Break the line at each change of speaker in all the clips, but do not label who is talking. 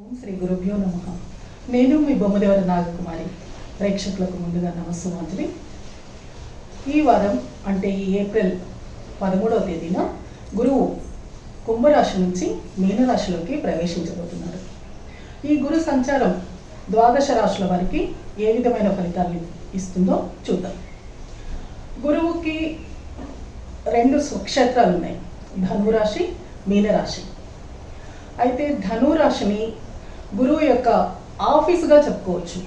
ఓం శ్రీ గురుభ్యో నమః. నేను మీ బొమ్మదేవర నాగకుమారి. ప్రేక్షకులకు ముందుగా నమస్సుమాంజలి. ఈ వారం అంటే ఈ ఏప్రిల్ 13వ తేదీన గురువు కుంభరాశి నుంచి మీనరాశిలోకి ప్రవేశించబోతున్నారు. ఈ గురు సంచారం ద్వాదశ రాశుల వారికి ఏ విధమైన ఫలితాలు ఇస్తుందో చూద్దాం. గురువుకి రెండు స్వక్షేత్రాలు ఉన్నాయి, ధనురాశి, మీనరాశి. అయితే ధనురాశిని గురువు యొక్క ఆఫీసుగా చెప్పుకోవచ్చు.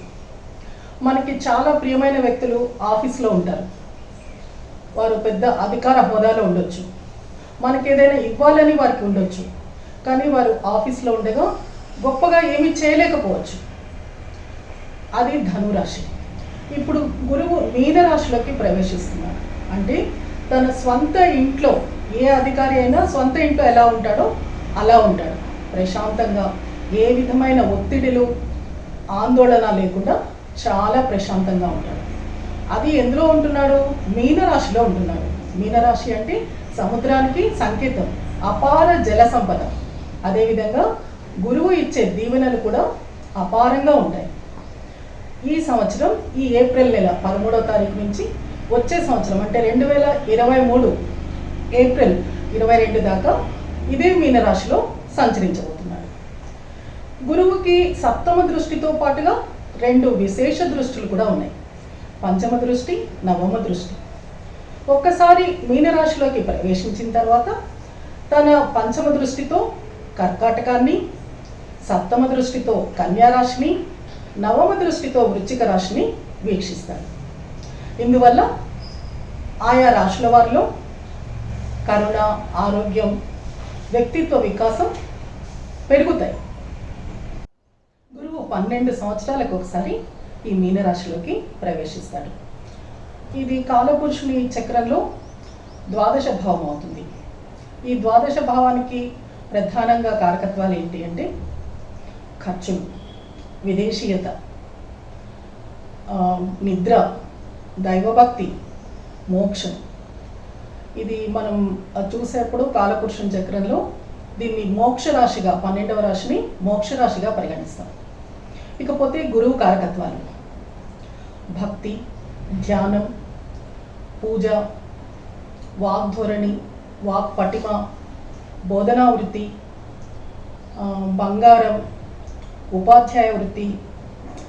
మనకి చాలా ప్రియమైన వ్యక్తులు ఆఫీస్లో ఉంటారు. వారు పెద్ద అధికార హోదాలో ఉండొచ్చు, మనకి ఏదైనా ఇవ్వాలని వారికి ఉండొచ్చు, కానీ వారు ఆఫీస్లో ఉండగా గొప్పగా ఏమీ చేయలేకపోవచ్చు. అది ధనురాశి. ఇప్పుడు గురువు మీనరాశిలోకి ప్రవేశిస్తున్నారు. అంటే తన స్వంత ఇంట్లో ఏ అధికారి అయినా స్వంత ఇంట్లో ఎలా ఉంటాడో అలా ఉంటాడు. ప్రశాంతంగా, ఏ విధమైన ఒత్తిడిలు, ఆందోళన లేకుండా చాలా ప్రశాంతంగా ఉంటాడు. అది ఎందులో ఉంటున్నాడు? మీనరాశిలో ఉంటున్నాడు. మీనరాశి అంటే సముద్రానికి సంకేతం, అపార జల సంపద. అదేవిధంగా గురువు ఇచ్చే దీవెనలు కూడా అపారంగా ఉంటాయి. ఈ సంవత్సరం ఈ ఏప్రిల్ నెల 13వ తారీఖు నుంచి వచ్చే సంవత్సరం అంటే 2023 ఏప్రిల్ 22 దాకా ఇదే మీనరాశిలో సంచరించబోతున్నాడు. గురువుకి సప్తమ దృష్టితో పాటుగా రెండు విశేష దృష్టిలు కూడా ఉన్నాయి, పంచమ దృష్టి, నవమ దృష్టి. ఒక్కసారి మీనరాశిలోకి ప్రవేశించిన తర్వాత తన పంచమ దృష్టితో కర్కాటకాన్ని, సప్తమ దృష్టితో కన్యారాశిని, నవమ దృష్టితో వృశ్చిక రాశిని వీక్షిస్తాడు. ఇందువల్ల ఆయా రాశుల వారిలో కరుణ, ఆరోగ్యం, వ్యక్తిత్వ వికాసం పెరుగుతాయి. గురువు 12 సంవత్సరాలకు ఒకసారి ఈ మీనరాశిలోకి ప్రవేశిస్తాడు. ఇది కాలపురుషుని చక్రంలో ద్వాదశ భావం అవుతుంది. ఈ ద్వాదశ భావానికి ప్రధానంగా కారకత్వాలు ఏంటి అంటే ఖర్చులు, విదేశీయత, నిద్ర, దైవభక్తి, మోక్షం. ఇది మనం చూసేప్పుడు కాలపురుషుని చక్రంలో దీన్ని మోక్షరాశిగా, 12వ రాశిని మోక్షరాశిగా పరిగణిస్తాం. ఇకపోతే గురువు కారకత్వాలు భక్తి, ధ్యానం, పూజ, వాగ్ధోరణి, వాక్పటిమ, బోధనా వృత్తి, బంగారం, ఉపాధ్యాయ వృత్తి,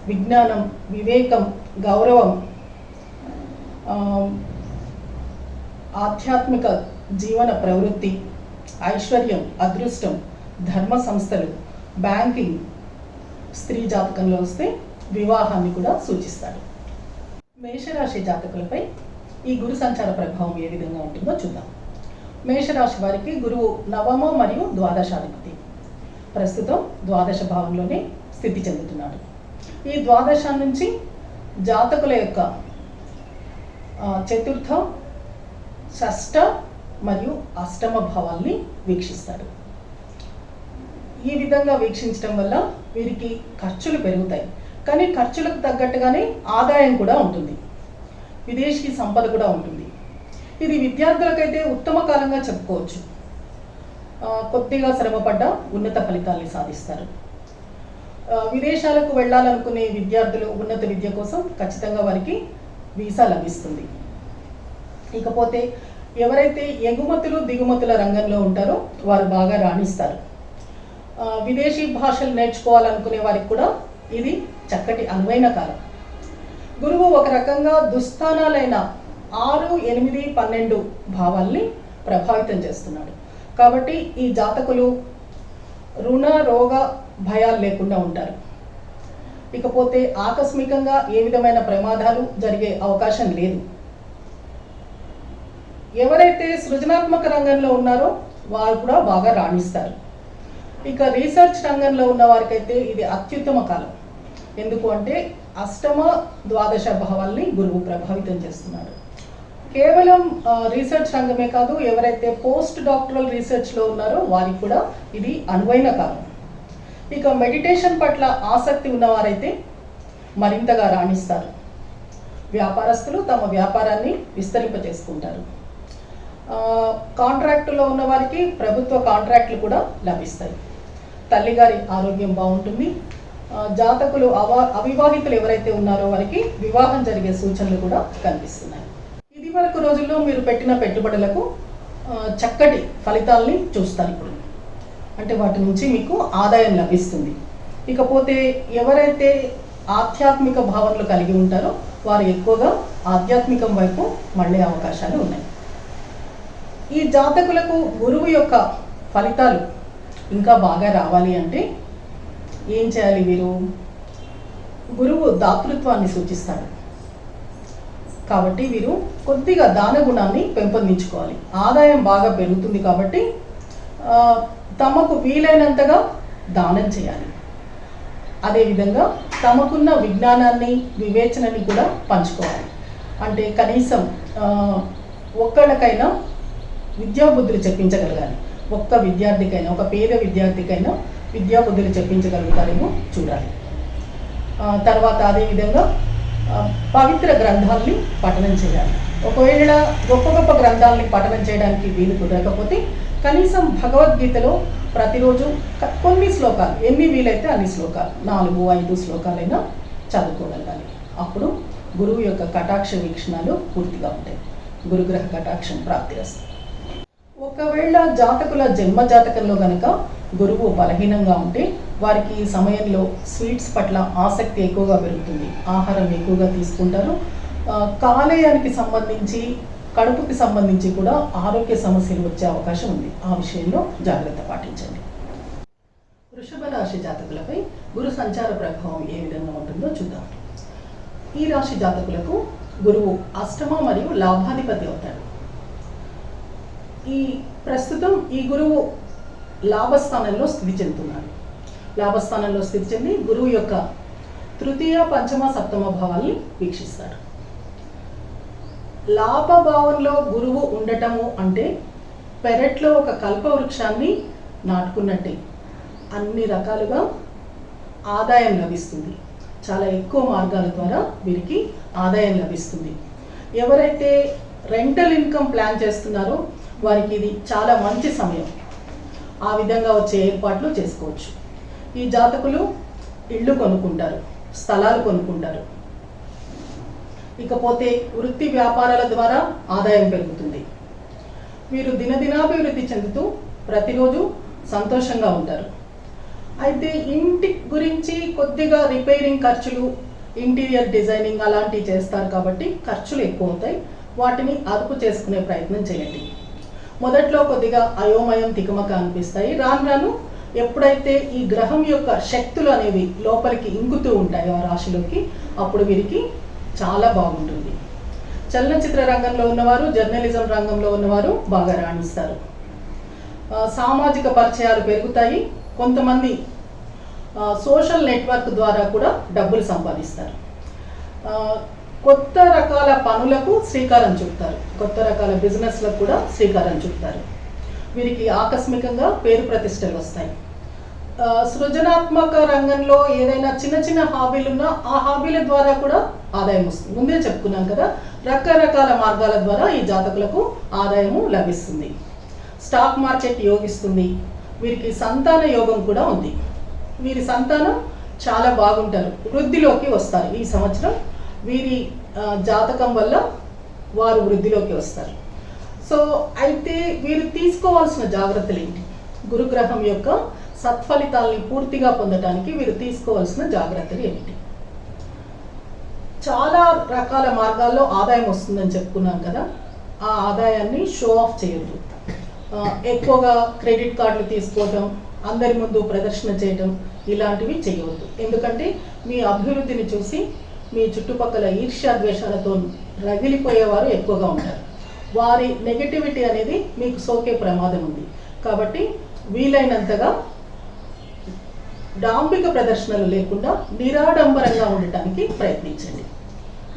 విజ్ఞానం, వివేకం, గౌరవం, ఆధ్యాత్మిక జీవన ప్రవృత్తి, ఐశ్వర్యం, అదృష్టం, ధర్మ సంస్థలు, బ్యాంకింగ్. స్త్రీ జాతకంలో వస్తే వివాహాన్ని కూడా సూచిస్తాడు. మేషరాశి జాతకులపై ఈ గురు సంచార ప్రభావం ఏ విధంగా ఉంటుందో చూద్దాం. మేషరాశి వారికి గురువు నవమ మరియు ద్వాదశాధిపతి. ప్రస్తుతం ద్వాదశ భావంలోనే స్థితి చెందుతున్నాడు. ఈ ద్వాదశం నుంచి జాతకుల యొక్క చతుర్థ, షష్ఠ మరియు అష్టమ భావాల్ని వీక్షిస్తాడు. ఈ విధంగా వీక్షించడం వల్ల వీరికి ఖర్చులు పెరుగుతాయి, కానీ ఖర్చులకు తగ్గట్టుగానే ఆదాయం కూడా ఉంటుంది, విదేశీ సంపద కూడా ఉంటుంది. ఇది విద్యార్థులకైతే ఉత్తమ కాలంగా చెప్పుకోవచ్చు. కొద్దిగా శ్రమపడ్డ ఉన్నత ఫలితాల్ని సాధిస్తారు. విదేశాలకు వెళ్ళాలనుకునే విద్యార్థులు ఉన్నత విద్య కోసం ఖచ్చితంగా వారికి వీసా లభిస్తుంది. ఇకపోతే ఎవరైతే ఎగుమతులు, దిగుమతుల రంగంలో ఉంటారో వారు బాగా రాణిస్తారు. విదేశీ భాషలు నేర్చుకోవాలనుకునే వారికి కూడా ఇది చక్కటి అనువైన కాలం. గురువు ఒక రకంగా దుస్థానాలైన 6, 8, 12 భావాల్ని ప్రభావితం చేస్తున్నాడు. కాబట్టి ఈ జాతకులు రుణ, రోగ భయాలు లేకుండా ఉంటారు. ఇకపోతే ఆకస్మికంగా ఏ విధమైన ప్రమాదాలు జరిగే అవకాశం లేదు. ఎవరైతే సృజనాత్మక రంగంలో ఉన్నారో వారు కూడా బాగా రాణిస్తారు. ఇక రీసెర్చ్ రంగంలో ఉన్న వారికైతే ఇది అత్యుత్తమ కాలం. ఎందుకు అంటే అష్టమ, ద్వాదశ భావాల్ని గురువు ప్రభావితం చేస్తున్నాడు. కేవలం రీసెర్చ్ రంగమే కాదు, ఎవరైతే పోస్ట్ డాక్టరల్ రీసెర్చ్లో ఉన్నారో వారికి కూడా ఇది అనువైన కాలం. ఇక మెడిటేషన్ పట్ల ఆసక్తి ఉన్నవారైతే మరింతగా రాణిస్తారు. వ్యాపారస్తులు తమ వ్యాపారాన్ని విస్తరింపచేసుకుంటారు. కాంట్రాక్టులో ఉన్న వారికి ప్రభుత్వ కాంట్రాక్టులు కూడా లభిస్తాయి. తల్లిగారి ఆరోగ్యం బాగుంటుంది. జాతకులు అవివాహితులు ఎవరైతే ఉన్నారో వారికి వివాహం జరిగే సూచనలు కూడా కనిపిస్తున్నాయి. ఇది వరకు రోజుల్లో మీరు పెట్టిన పెట్టుబడులకు చక్కటి ఫలితాలని చూస్తారు. ఇప్పుడు అంటే వాటి నుంచి మీకు ఆదాయం లభిస్తుంది. ఇకపోతే ఎవరైతే ఆధ్యాత్మిక భావనలు కలిగి ఉంటారో వారు ఎక్కువగా ఆధ్యాత్మికం వైపు మళ్ళే అవకాశాలు ఉన్నాయి. ఈ జాతకులకు గురువు యొక్క ఫలితాలు ఇంకా బాగా రావాలి అంటే ఏం చేయాలి? వీరు గురువు దాతృత్వాన్ని సూచిస్తాడు కాబట్టి వీరు కొద్దిగా దాన గుణాన్ని పెంపొందించుకోవాలి. ఆదాయం బాగా పెరుగుతుంది కాబట్టి తమకు వీలైనంతగా దానం చేయాలి. అదేవిధంగా తమకున్న విజ్ఞానాన్ని వివేచనని కూడా పంచుకోవాలి. అంటే కనీసం ఒక్కళ్ళకైనా విద్యాబుద్ధులు చెప్పించగలగాలి. ఒక్క విద్యార్థికైనా, ఒక పేద విద్యార్థికైనా విద్యాబుద్ధులు చెప్పించగలుగుతారేమో చూడాలి. తర్వాత అదేవిధంగా పవిత్ర గ్రంథాలని పఠనం చేయాలి. ఒకవేళ గొప్ప గొప్ప గ్రంథాలని పఠనం చేయడానికి వీలు కుదరకపోతే కనీసం భగవద్గీతలో ప్రతిరోజు కొన్ని శ్లోకాలు, ఎన్ని వీలైతే అన్ని శ్లోకాలు, 4-5 శ్లోకాలైనా చదువుకోగలగాలి. అప్పుడు గురువు యొక్క కటాక్ష వీక్షణాలు పూర్తిగా ఉంటాయి. గురుగ్రహ కటాక్షం ప్రాప్తిస్తుంది. ఒకవేళ జాతకుల జన్మ జాతకంలో గనక గురువు బలహీనంగా ఉంటే వారికి ఈ సమయంలో స్వీట్స్ పట్ల ఆసక్తి ఎక్కువగా పెరుగుతుంది. ఆహారం ఎక్కువగా తీసుకుంటారు. కాలేయానికి సంబంధించి, కడుపుకి సంబంధించి కూడా ఆరోగ్య సమస్యలు వచ్చే అవకాశం ఉంది. ఆ విషయంలో జాగ్రత్త పాటించండి. వృషభ రాశి జాతకులపై గురు సంచార ప్రభావం ఏ విధంగా ఉంటుందో చూద్దాం. ఈ రాశి జాతకులకు గురువు అష్టమ మరియు లాభాధిపతి అవుతాడు. ప్రస్తుతం ఈ గురువు లాభస్థానంలో స్థితి చెందుతున్నాడు. లాభస్థానంలో స్థితి చెంది గురువు యొక్క తృతీయ, పంచమ, సప్తమ భావాల్ని వీక్షిస్తాడు. లాభభావంలో గురువు ఉండటము అంటే పెరట్లో ఒక కల్పవృక్షాన్ని నాటుకున్నట్టే. అన్ని రకాలుగా ఆదాయం లభిస్తుంది. చాలా ఎక్కువ మార్గాల ద్వారా వీరికి ఆదాయం లభిస్తుంది. ఎవరైతే రెంటల్ ఇన్కమ్ ప్లాన్ చేస్తున్నారో వారికి ఇది చాలా మంచి సమయం. ఆ విధంగా వచ్చే ఏర్పాట్లు చేసుకోవచ్చు. ఈ జాతకులు ఇళ్ళు కొనుక్కుంటారు, స్థలాలు కొనుక్కుంటారు. ఇకపోతే వృత్తి వ్యాపారాల ద్వారా ఆదాయం పెరుగుతుంది. వీరు దినదినాభివృద్ధి చెందుతూ ప్రతిరోజు సంతోషంగా ఉంటారు. అయితే ఇంటి గురించి కొద్దిగా రిపేరింగ్ ఖర్చులు, ఇంటీరియర్ డిజైనింగ్ అలాంటివి చేస్తారు కాబట్టి ఖర్చులు ఎక్కువ అవుతాయి. వాటిని అదుపు చేసుకునే ప్రయత్నం చేయండి. మొదట్లో కొద్దిగా అయోమయం, తికమక అనిపిస్తాయి. రాను రాను ఎప్పుడైతే ఈ గ్రహం యొక్క శక్తులు అనేవి లోపలికి ఇంకుతూ ఉంటాయో ఆ రాశిలోకి, అప్పుడు వీరికి చాలా బాగుంటుంది. చలనచిత్ర రంగంలో ఉన్నవారు, జర్నలిజం రంగంలో ఉన్నవారు బాగా రాణిస్తారు. సామాజిక పరిచయాలు పెరుగుతాయి. కొంతమంది సోషల్ నెట్వర్క్ ద్వారా కూడా డబ్బులు సంపాదిస్తారు. కొత్త రకాల పనులకు శ్రీకారం చుడతారు. కొత్త రకాల బిజినెస్లకు కూడా శ్రీకారం చుడతారు. వీరికి ఆకస్మికంగా పేరు ప్రతిష్టలు వస్తాయి. సృజనాత్మక రంగంలో ఏదైనా చిన్న చిన్న హాబీలు ఉన్నా ఆ హాబీల ద్వారా కూడా ఆదాయం వస్తుంది. ముందే చెప్పుకున్నాం కదా, రకరకాల మార్గాల ద్వారా ఈ జాతకులకు ఆదాయము లభిస్తుంది. స్టాక్ మార్కెట్ యోగిస్తుంది. వీరికి సంతాన యోగం కూడా ఉంది. వీరి సంతానం చాలా బాగుంటారు, వృద్ధిలోకి వస్తారు. ఈ సంవత్సరం వీరి జాతకం వల్ల వారు వృద్ధిలోకి వస్తారు. సో అయితే వీరు తీసుకోవాల్సిన జాగ్రత్తలు ఏంటి? గురుగ్రహం యొక్క సత్ఫలితాలని పూర్తిగా పొందడానికి వీరు తీసుకోవాల్సిన జాగ్రత్తలు ఏమిటి? చాలా రకాల మార్గాల్లో ఆదాయం వస్తుందని చెప్పుకున్నాం కదా, ఆ ఆదాయాన్ని షో ఆఫ్ చేయొద్దు. ఎక్కువగా క్రెడిట్ కార్డులు తీసుకోవటం, అందరి ముందు ప్రదర్శన చేయటం ఇలాంటివి చేయవద్దు. ఎందుకంటే మీ అభివృద్ధిని చూసి మీ చుట్టుపక్కల ఈర్ష్యాద్వేషాలతో రగిలిపోయేవారు ఎక్కువగా ఉంటారు. వారి నెగటివిటీ అనేది మీకు సోకే ప్రమాదం ఉంది. కాబట్టి వీలైనంతగా డాంబిక ప్రదర్శనలు లేకుండా నిరాడంబరంగా ఉండటానికి ప్రయత్నించండి.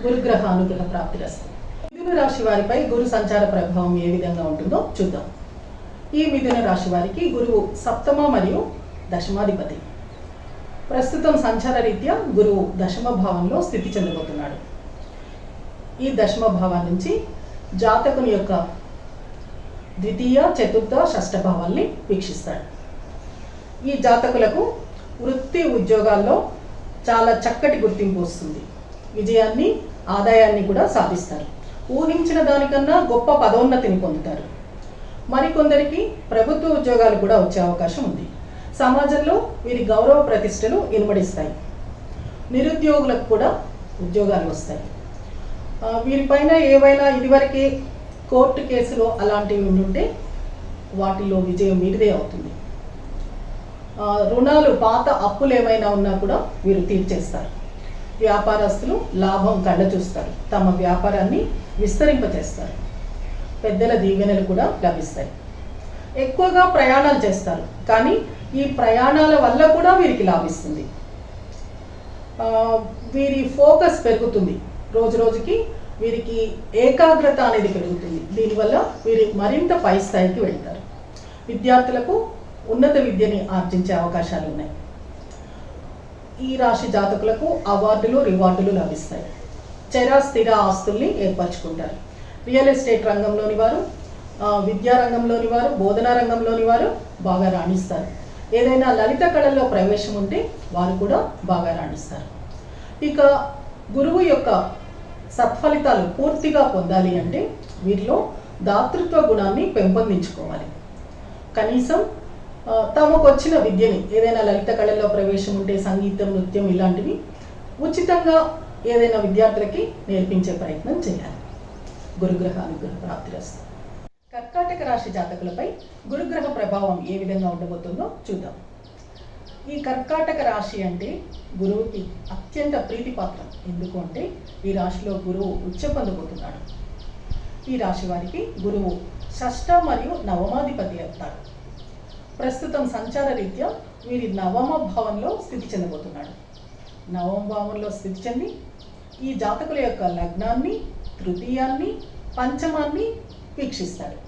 గురుగ్రహ అనుగ్రహ ప్రాప్తిరస్తు. మిథున రాశి వారిపై గురు సంచార ప్రభావం ఏ విధంగా ఉంటుందో చూద్దాం. ఈ మిథున రాశి వారికి గురువు సప్తమ మరియు దశమాధిపతి. ప్రస్తుతం సంచార రీత్యా గురువు దశమ భావంలో స్థితి చెందబోతున్నాడు. ఈ దశమ భావం నుంచి జాతకుని యొక్క ద్వితీయ, చతుర్థ, షష్ఠ భావాల్ని వీక్షిస్తాడు. ఈ జాతకులకు వృత్తి ఉద్యోగాల్లో చాలా చక్కటి గుర్తింపు వస్తుంది. విజయాన్ని, ఆదాయాన్ని కూడా సాధిస్తారు. ఊహించిన దానికన్నా గొప్ప పదోన్నతిని పొందుతారు. మరికొందరికి ప్రభుత్వ ఉద్యోగాలు కూడా వచ్చే అవకాశం ఉంది. సమాజంలో వీరి గౌరవ ప్రతిష్టలు ఇనుమడిస్తాయి. నిరుద్యోగులకు కూడా ఉద్యోగాలు వస్తాయి. వీరిపైన ఏవైనా ఇదివరకే కోర్టు కేసులో అలాంటివి ఉంటే వాటిలో విజయం వీరిదే అవుతుంది. రుణాలు, పాత అప్పులు ఏమైనా ఉన్నా కూడా వీరు తీర్చేస్తారు. వ్యాపారస్తులు లాభం కళ్ళ చూస్తారు. తమ వ్యాపారాన్ని విస్తరింపచేస్తారు. పెద్దల దీవెనలు కూడా లభిస్తాయి. ఎక్కువగా ప్రయాణాలు చేస్తారు, కానీ ఈ ప్రయాణాల వల్ల కూడా వీరికి లాభిస్తుంది. వీరి ఫోకస్ పెరుగుతుంది. రోజు రోజుకి వీరికి ఏకాగ్రత అనేది పెరుగుతుంది. దీనివల్ల వీరి మరింత పై స్థాయికి వెళ్తారు. విద్యార్థులకు ఉన్నత విద్యని ఆర్జించే అవకాశాలు ఉన్నాయి. ఈ రాశి జాతకులకు అవార్డులు, రివార్డులు లభిస్తాయి. స్థిర ఆస్తుల్ని ఏర్పరచుకుంటారు. రియల్ ఎస్టేట్ రంగంలోని వారు, విద్యా రంగంలోని వారు, బోధనా రంగంలోని వారు బాగా రాణిస్తారు. ఏదైనా లలిత కళల్లో ప్రవేశం ఉంటే వారు కూడా బాగా రాణిస్తారు. ఇక గురువు యొక్క సత్ఫలితాలు పూర్తిగా పొందాలి అంటే వీరిలో దాతృత్వ గుణాన్ని పెంపొందించుకోవాలి. కనీసం తమకు వచ్చిన విద్యని, ఏదైనా లలిత కళల్లో ప్రవేశం ఉంటే సంగీతం, నృత్యం ఇలాంటివి ఉచితంగా ఏదైనా విద్యార్థులకి నేర్పించే ప్రయత్నం చేయాలి. గురుగ్రహ అనుగ్రహ ప్రాప్తిరస్తు. కర్కాటక రాశి జాతకులపై గురుగ్రహ ప్రభావం ఏ విధంగా ఉండబోతుందో చూద్దాం. ఈ కర్కాటక రాశి అంటే గురువుకి అత్యంత ప్రీతిపాత్రం. ఎందుకు అంటే ఈ రాశిలో గురువు ఉచ్చ పొందబోతున్నాడు. ఈ రాశి వారికి గురువు షష్ఠ మరియు నవమాధిపతి అవుతాడు. ప్రస్తుతం సంచార రీత్యా వీరి నవమ భావంలో స్థితి చెందబోతున్నాడు. నవమ భావంలో స్థితి చెంది ఈ జాతకుల యొక్క లగ్నాన్ని, తృతీయాన్ని, పంచమాన్ని వీక్షిస్తాడు.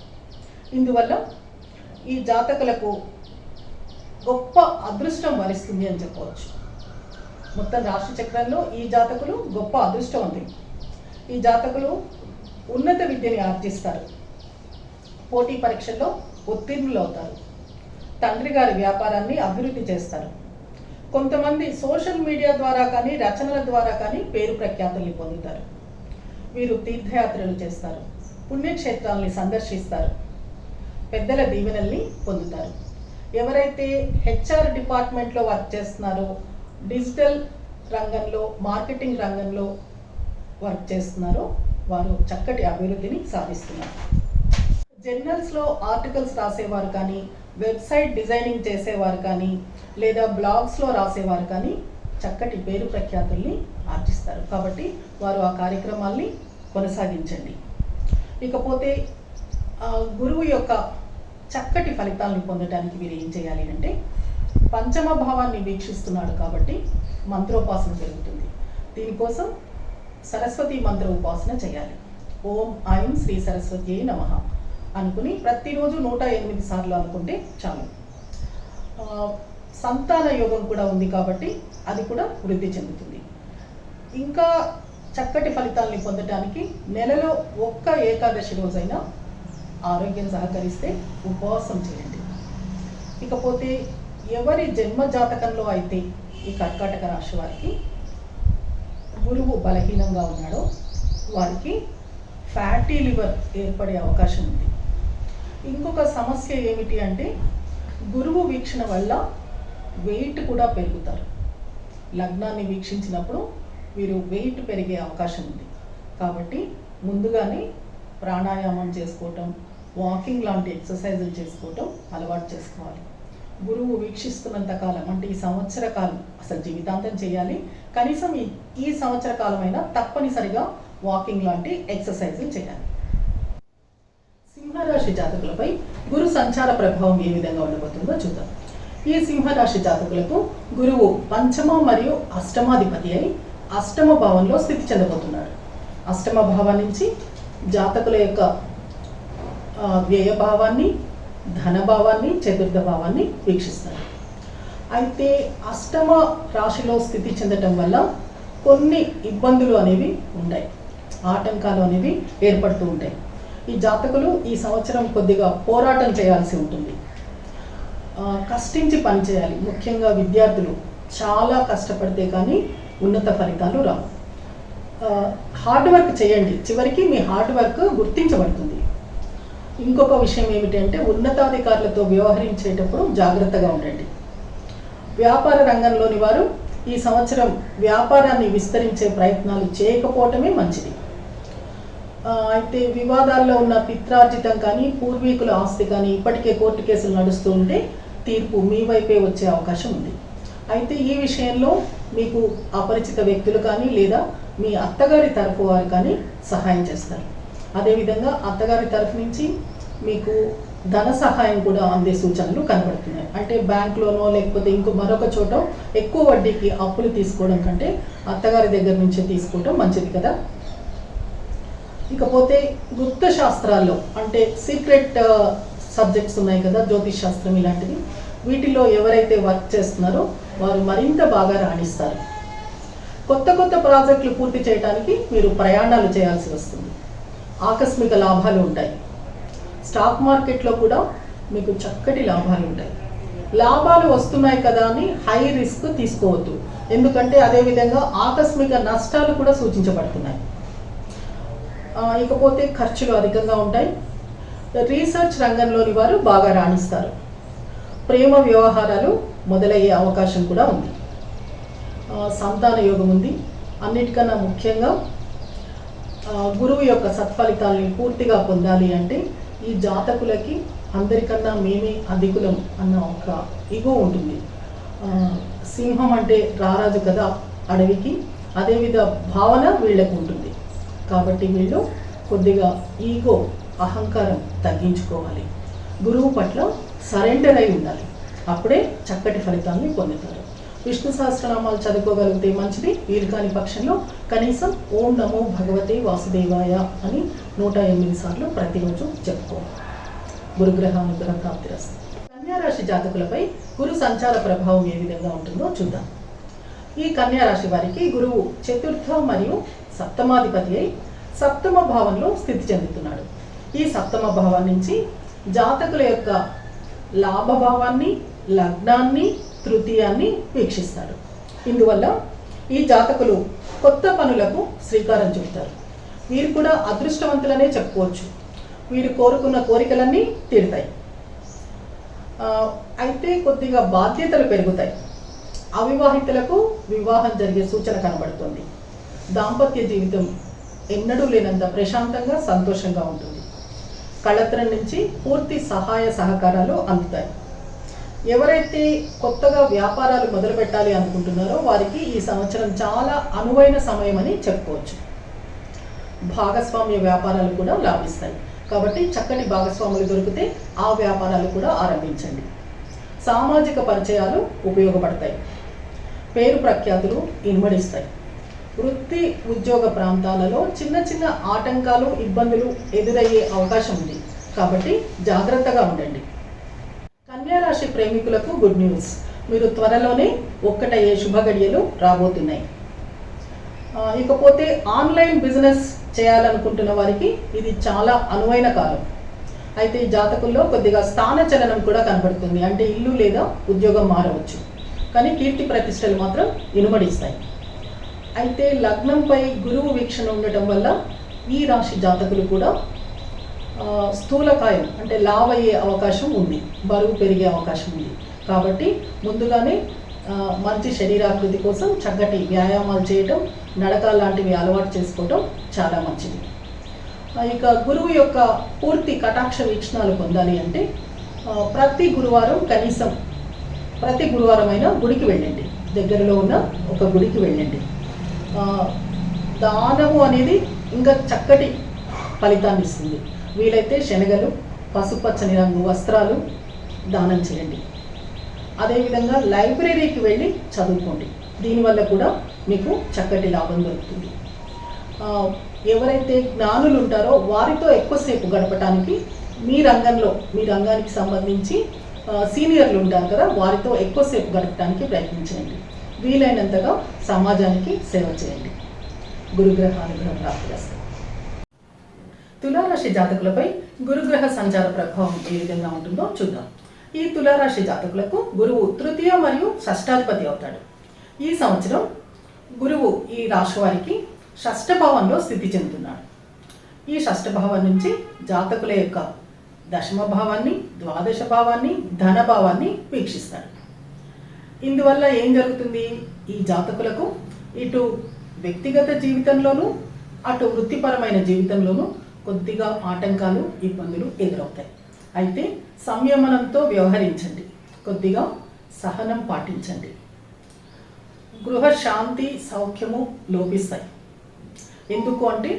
ఇందువల్ల ఈ జాతకులకు గొప్ప అదృష్టం వరిస్తుంది అని చెప్పవచ్చు. మొత్తం రాశి చక్రంలో ఈ జాతకులు గొప్ప అదృష్టవంతులు. ఈ జాతకులు ఉన్నత విద్యని ఆర్జిస్తారు. పోటీ పరీక్షల్లో ఉత్తీర్ణులు అవుతారు. తండ్రి గారి వ్యాపారాన్ని అభివృద్ధి చేస్తారు. కొంతమంది సోషల్ మీడియా ద్వారా కానీ, రచనల ద్వారా కానీ పేరు ప్రఖ్యాతుల్ని పొందుతారు. వీరు తీర్థయాత్రలు చేస్తారు. పుణ్యక్షేత్రాలని సందర్శిస్తారు. పెద్దల దీవెనల్ని పొందుతారు. ఎవరైతే హెచ్ఆర్ డిపార్ట్మెంట్లో వర్క్ చేస్తున్నారో, డిజిటల్ రంగంలో, మార్కెటింగ్ రంగంలో వర్క్ చేస్తున్నారో వారు చక్కటి అభివృద్ధిని సాధిస్తున్నారు. జర్నల్స్లో ఆర్టికల్స్ రాసేవారు కానీ, వెబ్సైట్ డిజైనింగ్ చేసేవారు కానీ, లేదా బ్లాగ్స్లో రాసేవారు కానీ చక్కటి పేరు ప్రఖ్యాతుల్ని ఆర్జిస్తారు. కాబట్టి వారు ఆ కార్యక్రమాల్ని కొనసాగించండి. ఇకపోతే గురువు యొక్క చక్కటి ఫలితాలను పొందడానికి మీరు ఏం చేయాలి అంటే, పంచమ భావాన్ని వీక్షిస్తున్నాడు కాబట్టి మంత్రోపాసన జరుగుతుంది. దీనికోసం సరస్వతి మంత్ర ఉపాసన చేయాలి. ఓం ఐం శ్రీ సరస్వతి నమః అనుకుని ప్రతిరోజు 108 సార్లు అనుకుంటే చాలు. సంతాన యోగం కూడా ఉంది కాబట్టి అది కూడా వృద్ధి చెందుతుంది. ఇంకా చక్కటి ఫలితాలని పొందడానికి నెలలో ఒక్క ఏకాదశి రోజైనా ఆరోగ్యం సహకరిస్తే ఉపవాసం చేయండి. ఇకపోతే ఎవరి జన్మ జాతకంలో అయితే ఈ కర్కాటక రాశి వారికి గురువు బలహీనంగా ఉన్నాడో వారికి ఫ్యాటీ లివర్ ఏర్పడే అవకాశం ఉంది. ఇంకొక సమస్య ఏమిటి అంటే గురువు వీక్షణ వల్ల వెయిట్ కూడా పెరుగుతారు. లగ్నాన్ని వీక్షించినప్పుడు వీరు వెయిట్ పెరిగే అవకాశం ఉంది. కాబట్టి ముందుగానే ప్రాణాయామం చేసుకోవటం, వాకింగ్ లాంటి ఎక్సర్సైజులు చేసుకోవటం అలవాటు చేసుకోవాలి. గురువు వీక్షిస్తున్నంత కాలం, అంటే ఈ సంవత్సర కాలం, అసలు జీవితాంతం చేయాలి. కనీసం ఈ సంవత్సర కాలమైనా తప్పనిసరిగా వాకింగ్ లాంటి ఎక్సర్సైజులు చేయాలి. సింహరాశి జాతకులపై గురు సంచార ప్రభావం ఏ విధంగా ఉండబోతుందో చూద్దాం. ఈ సింహరాశి జాతకులకు గురువు పంచమ మరియు అష్టమాధిపతి అయి అష్టమ భావంలో స్థితి చెందబోతున్నాడు. అష్టమ భావం నుంచి జాతకుల యొక్క వ్యయ భావాన్ని, ధన భావాన్ని, చతుర్థ భావాన్ని వీక్షిస్తారు. అయితే అష్టమ రాశిలో స్థితి చెందటం వల్ల కొన్ని ఇబ్బందులు అనేవి ఉంటాయి, ఆటంకాలు అనేవి ఏర్పడుతూ ఉంటాయి. ఈ జాతకులు ఈ సంవత్సరం కొద్దిగా పోరాటం చేయాల్సి ఉంటుంది. కష్టించి పనిచేయాలి. ముఖ్యంగా విద్యార్థులు చాలా కష్టపడితే కానీ ఉన్నత ఫలితాలు రావు. హార్డ్ వర్క్ చేయండి, చివరికి మీ హార్డ్ వర్క్ గుర్తించబడుతుంది. ఇంకొక విషయం ఏమిటంటే ఉన్నతాధికారులతో వ్యవహరించేటప్పుడు జాగ్రత్తగా ఉండండి. వ్యాపార రంగంలోని వారు ఈ సంవత్సరం వ్యాపారాన్ని విస్తరించే ప్రయత్నాలు చేయకపోవటమే మంచిది. అయితే వివాదాల్లో ఉన్న పిత్రార్జితం కానీ పూర్వీకుల ఆస్తి కానీ ఇప్పటికే కోర్టు కేసులు నడుస్తూ ఉంటే తీర్పు మీ వైపే వచ్చే అవకాశం ఉంది. అయితే ఈ విషయంలో మీకు అపరిచిత వ్యక్తులు కానీ లేదా మీ అత్తగారి తరఫు వారు కానీ సహాయం చేస్తారు. అదేవిధంగా అత్తగారి తరఫు నుంచి మీకు ధన సహాయం కూడా అందే సూచనలు కనబడుతున్నాయి. అంటే బ్యాంకులోనో లేకపోతే మరొక చోట ఎక్కువ వడ్డీకి అప్పులు తీసుకోవడం కంటే అత్తగారి దగ్గర నుంచే తీసుకోవడం మంచిది కదా. ఇకపోతే గుప్త శాస్త్రాల్లో అంటే సీక్రెట్ సబ్జెక్ట్స్ ఉన్నాయి కదా, జ్యోతిష్ శాస్త్రం ఇలాంటివి, వీటిలో ఎవరైతే వర్క్ చేస్తున్నారో వారు మరింత బాగా రాణిస్తారు. కొత్త కొత్త ప్రాజెక్టులు పూర్తి చేయడానికి మీరు ప్రయాణాలు చేయాల్సి వస్తుంది. ఆకస్మిక లాభాలు ఉంటాయి. స్టాక్ మార్కెట్లో కూడా మీకు చక్కటి లాభాలు ఉంటాయి. లాభాలు వస్తున్నాయి కదా అని హై రిస్క్ తీసుకోవద్దు, ఎందుకంటే అదేవిధంగా ఆకస్మిక నష్టాలు కూడా సూచించబడుతున్నాయి. ఇకపోతే ఖర్చులు అధికంగా ఉంటాయి. రీసెర్చ్ రంగంలోని వారు బాగా రాణిస్తారు. ప్రేమ వ్యవహారాలు మొదలయ్యే అవకాశం కూడా ఉంది. సంతాన యోగం ఉంది. అన్నిటికన్నా ముఖ్యంగా గురువు యొక్క సత్ఫలితాలని పూర్తిగా పొందాలి అంటే ఈ జాతకులకి అందరికన్నా మేమే అధికులం అన్న ఒక ఇగో ఉంటుంది. సింహం అంటే రారాజు కదా అడవికి, అదేవిధ భావన వీళ్ళకు ఉంటుంది. కాబట్టి వీళ్ళు కొద్దిగా ఈగో అహంకారం తగ్గించుకోవాలి. గురువు పట్ల సరెండర్ అయి ఉండాలి. అప్పుడే చక్కటి ఫలితాన్ని పొందుతారు. విష్ణు సహస్రనామాలు చదువుకోగలిగితే మంచిది. వీలు కాని పక్షంలో కనీసం ఓం నమో భగవతే వాసుదేవాయ అని 108 సార్లు ప్రతిరోజు చెప్పుకోవాలి. గురుగ్రహ అనుగ్రహ ప్రాప్తిరస్తు. కన్యారాశి జాతకులపై గురు సంచార ప్రభావం ఏ విధంగా ఉంటుందో చూద్దాం. ఈ కన్యారాశి వారికి గురువు చతుర్థ మరియు సప్తమాధిపతి అయి సప్తమ భావంలో స్థితి చెందుతున్నాడు. ఈ సప్తమ భావం నుంచి జాతకుల యొక్క లాభభావాన్ని, లగ్నాన్ని, తృతీయాన్ని వీక్షిస్తాడు. ఇందువల్ల ఈ జాతకులు కొత్త పనులకు శ్రీకారం చుడతారు. వీరు కూడా అదృష్టవంతులనే చెప్పుకోవచ్చు. వీరు కోరుకున్న కోరికలన్నీ తీరుతాయి. అయితే కొద్దిగా బాధ్యతలు పెరుగుతాయి. అవివాహితులకు వివాహం జరిగే సూచన కనబడుతుంది. దాంపత్య జీవితం ఎన్నడూ లేనంత ప్రశాంతంగా సంతోషంగా ఉంటుంది. కళత్రం నుంచి పూర్తి సహాయ సహకారాలు అందుతాయి. ఎవరైతే కొత్తగా వ్యాపారాలు మొదలు పెట్టాలి అనుకుంటున్నారో వారికి ఈ సంవత్సరం చాలా అనువైన సమయం అని చెప్పుకోవచ్చు. భాగస్వామ్య వ్యాపారాలు కూడా లాభిస్తాయి. కాబట్టి చక్కటి భాగస్వాములు దొరికితే ఆ వ్యాపారాలు కూడా ఆరంభించండి. సామాజిక పరిచయాలు ఉపయోగపడతాయి. పేరు ప్రఖ్యాతులు ఇనుమడిస్తాయి. వృత్తి ఉద్యోగ ప్రాంతాలలో చిన్న చిన్న ఆటంకాలు, ఇబ్బందులు ఎదురయ్యే అవకాశం ఉంది. కాబట్టి జాగ్రత్తగా ఉండండి. కన్యారాశి ప్రేమికులకు గుడ్ న్యూస్. మీరు త్వరలోనే ఒక్కటయ్యే శుభగడియలు రాబోతున్నాయి. ఇకపోతే ఆన్లైన్ బిజినెస్ చేయాలనుకుంటున్న వారికి ఇది చాలా అనువైన కాలం. అయితే ఈ జాతకుల్లో కొద్దిగా స్థాన చలనం కూడా కనబడుతుంది. అంటే ఇల్లు లేదా ఉద్యోగం మారవచ్చు, కానీ కీర్తి ప్రతిష్టలు మాత్రం ఇనుమడిస్తాయి. అయితే లగ్నంపై గురువు వీక్షణ ఉండటం వల్ల ఈ రాశి జాతకులు కూడా స్థూలకాయం అంటే లావ్ అయ్యే అవకాశం ఉంది, బరువు పెరిగే అవకాశం ఉంది. కాబట్టి ముందుగానే మంచి శరీరాకృతి కోసం చక్కటి వ్యాయామాలు చేయటం, నడక లాంటివి అలవాటు చేసుకోవటం చాలా మంచిది. ఇక గురువు యొక్క పూర్తి కటాక్ష వీక్షణాలు పొందాలి అంటే ప్రతి గురువారం అయినా గుడికి వెళ్ళండి. దగ్గరలో ఉన్న ఒక గుడికి వెళ్ళండి. దానము అనేది ఇంకా చక్కటి ఫలితాన్ని ఇస్తుంది. వీలైతే శనగలు, పసుపచ్చని రంగు వస్త్రాలు దానం చేయండి. అదేవిధంగా లైబ్రరీకి వెళ్ళి చదువుకోండి. దీనివల్ల కూడా మీకు చక్కటి లాభం దొరుకుతుంది. ఎవరైతే జ్ఞానులు ఉంటారో వారితో ఎక్కువసేపు గడపడానికి మీ రంగానికి సంబంధించి సీనియర్లు ఉంటారు కదా, వారితో ఎక్కువసేపు గడపడానికి ప్రయత్నించండి. వీలైనంతగా సమాజానికి సేవ చేయండి. గురుగ్రహ అనుగ్రహ ప్రాప్తిరస్తు. తులారాశి జాతకులపై గురుగ్రహ సంచార ప్రభావం ఏ విధంగా ఉంటుందో చూద్దాం. ఈ తులారాశి జాతకులకు గురువు తృతీయ మరియు షష్టాధిపతి అవుతాడు. ఈ సంవత్సరం గురువు ఈ రాశి వారికి షష్ఠ భావంలో స్థితి చెందుతున్నాడు. ఈ షష్ఠ భావం నుంచి జాతకుల యొక్క దశమ భావాన్ని, ద్వాదశ భావాన్ని, ధన భావాన్ని వీక్షిస్తాడు. ఇందువల్ల ఏం జరుగుతుంది? ఈ జాతకులకు ఇటు వ్యక్తిగత జీవితంలోనూ అటు వృత్తిపరమైన జీవితంలోనూ కొద్దిగా ఆటంకాలు, ఇబ్బందులు ఎదురవుతాయి. అయితే సంయమనంతో వ్యవహరించండి, కొద్దిగా సహనం పాటించండి. గృహ శాంతి, సౌఖ్యము లోపిస్తాయి. ఎందుకు అంటే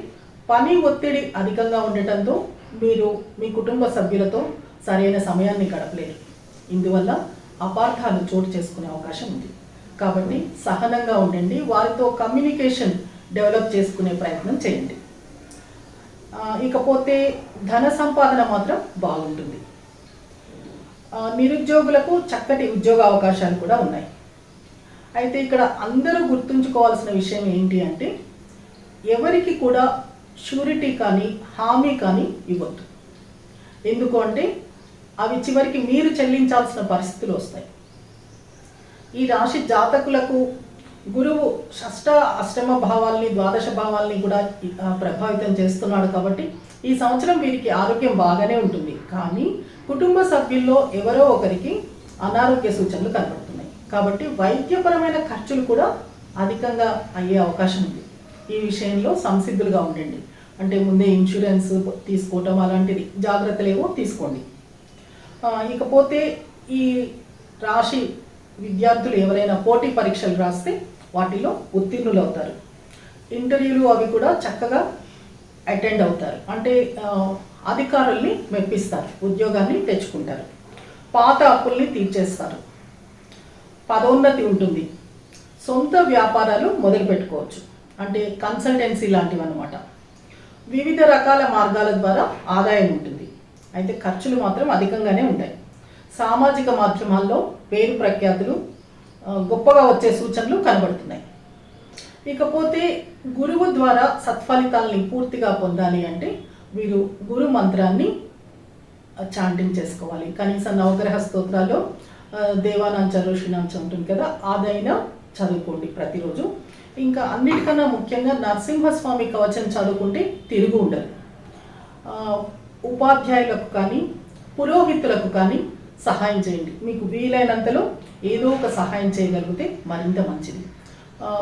పని ఒత్తిడి అధికంగా ఉండటంతో మీరు మీ కుటుంబ సభ్యులతో సరైన సమయాన్ని గడపలేరు. ఇందువల్ల అపార్థాలు చోటు చేసుకునే అవకాశం ఉంది. కాబట్టి సహనంగా ఉండండి, వారితో కమ్యూనికేషన్ డెవలప్ చేసుకునే ప్రయత్నం చేయండి. ఇకపోతే ధన సంపాదన మాత్రం బాగుంటుంది. నిరుద్యోగులకు చక్కటి ఉద్యోగ అవకాశాలు కూడా ఉన్నాయి. అయితే ఇక్కడ అందరూ గుర్తుంచుకోవాల్సిన విషయం ఏంటి అంటే ఎవరికి కూడా షూరిటీ కానీ హామీ కానీ ఇవ్వద్దు. ఎందుకు అంటే అవి చివరికి మీరు చెల్లించాల్సిన పరిస్థితులు వస్తాయి. ఈ రాశి జాతకులకు గురువు షష్ఠ అష్టమ భావాల్ని, ద్వాదశ భావాల్ని కూడా ప్రభావితం చేస్తున్నాడు. కాబట్టి ఈ సంవత్సరం వీరికి ఆరోగ్యం బాగానే ఉంటుంది. కానీ కుటుంబ సభ్యుల్లో ఎవరో ఒకరికి అనారోగ్య సూచనలు కనబడుతున్నాయి. కాబట్టి వైద్యపరమైన ఖర్చులు కూడా అధికంగా అయ్యే అవకాశం ఉంది. ఈ విషయంలో సంసిద్ధులుగా ఉండండి. అంటే ముందే ఇన్సూరెన్స్ తీసుకోవటం అలాంటిది జాగ్రత్తలు ఏవో తీసుకోండి. ఇకపోతే ఈ రాశి విద్యార్థులు ఎవరైనా పోటీ పరీక్షలు రాస్తే వాటిలో ఉత్తీర్ణులు అవుతారు. ఇంటర్వ్యూలు అవి కూడా చక్కగా అటెండ్ అవుతారు. అంటే అధికారుల్ని మెప్పిస్తారు, ఉద్యోగాన్ని తెచ్చుకుంటారు, పాత అప్పుల్ని తీర్చేస్తారు, పదోన్నతి ఉంటుంది, సొంత వ్యాపారాలు మొదలు పెట్టుకోవచ్చు. అంటే కన్సల్టెన్సీ లాంటివి అన్నమాట. వివిధ రకాల మార్గాల ద్వారా ఆదాయం ఉంటుంది. అయితే ఖర్చులు మాత్రం అధికంగానే ఉంటాయి. సామాజిక మాధ్యమాల్లో పేరు ప్రఖ్యాతులు గొప్పగా వచ్చే సూచనలు కనబడుతున్నాయి. ఇకపోతే గురువు ద్వారా సత్ఫలితాలని పూర్తిగా పొందాలి అంటే వీరు గురు మంత్రాన్ని చాంటింగ్ చేసుకోవాలి. కనీసం నవగ్రహ స్తోత్రాల్లో దేవానాంచ ఋషినాంచ ఉంటుంది కదా, అదైనా చదువుకోండి ప్రతిరోజు. ఇంకా అన్నిటికన్నా ముఖ్యంగా నరసింహస్వామి కవచం చదువుకుంటే తిరుగు ఉండదు. ఉపాధ్యాయులకు కానీ పురోహితులకు కానీ సహాయం చేయండి. మీకు వీలైనంతలో ఏదో ఒక సహాయం చేయగలిగితే మరింత మంచిది.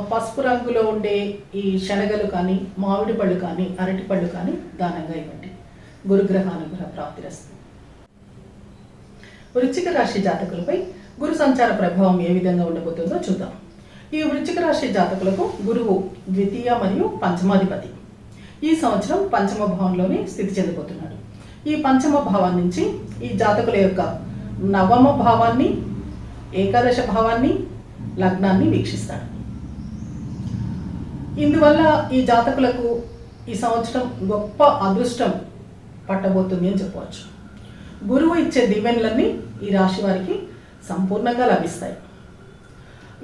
పసుపు రంగులో ఉండే ఈ శనగలు కానీ, మామిడి పళ్ళు కానీ, అరటి పళ్ళు కానీ దానంగా ఇవ్వండి. గురుగ్రహ అనుగ్రహ ప్రాప్తిరస్తు. వృశ్చిక రాశి జాతకులపై గురు సంచార ప్రభావం ఏ విధంగా ఉండబోతుందో చూద్దాం. ఈ వృశ్చిక రాశి జాతకులకు గురువు ద్వితీయ మరియు పంచమాధిపతి. ఈ సంవత్సరం పంచమ భావంలోని స్థితి చెందిపోతున్నాడు. ఈ పంచమ భావం నుంచి ఈ జాతకుల యొక్క నవమ భావాన్ని, ఏకాదశ భావాన్ని, లగ్నాన్ని వీక్షిస్తాడు. ఇందువల్ల ఈ జాతకులకు ఈ సంవత్సరం గొప్ప అదృష్టం పట్టబోతుంది అని చెప్పవచ్చు. గురువు ఇచ్చే దీవెనలన్నీ ఈ రాశి వారికి సంపూర్ణంగా లభిస్తాయి.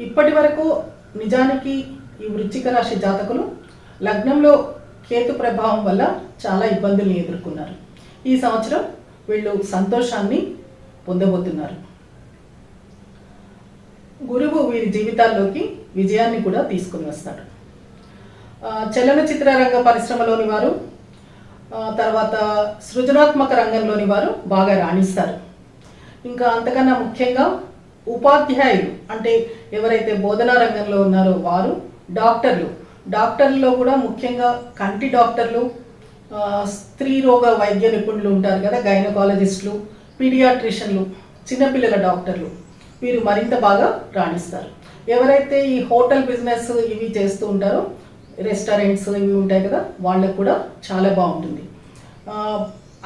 ఇప్పటి వరకు నిజానికి ఈ వృశ్చిక రాశి జాతకులు లగ్నంలో కేతు ప్రభావం వల్ల చాలా ఇబ్బందుల్ని ఎదుర్కొన్నారు. ఈ సంవత్సరం వీళ్ళు సంతోషాన్ని పొందబోతున్నారు. గురువు వీరి జీవితాల్లోకి విజయాన్ని కూడా తీసుకుని వస్తాడు. చలనచిత్ర రంగ పరిశ్రమలోని వారు, తర్వాత సృజనాత్మక రంగంలోని వారు బాగా రాణిస్తారు. ఇంకా అంతకన్నా ముఖ్యంగా ఉపాధ్యాయులు అంటే ఎవరైతే బోధనా రంగంలో ఉన్నారో వారు, డాక్టర్లలో కూడా ముఖ్యంగా కంటి డాక్టర్లు, స్త్రీ రోగ వైద్య నిపుణులు ఉంటారు కదా, గైనకాలజిస్టులు, పీడియాట్రిషన్లు, చిన్నపిల్లల డాక్టర్లు, వీరు మరింత బాగా రాణిస్తారు. ఎవరైతే ఈ హోటల్ బిజినెస్ ఇవి చేస్తూ ఉంటారో, రెస్టారెంట్స్ ఇవి ఉంటాయి కదా, వాళ్ళకు కూడా చాలా బాగుంటుంది.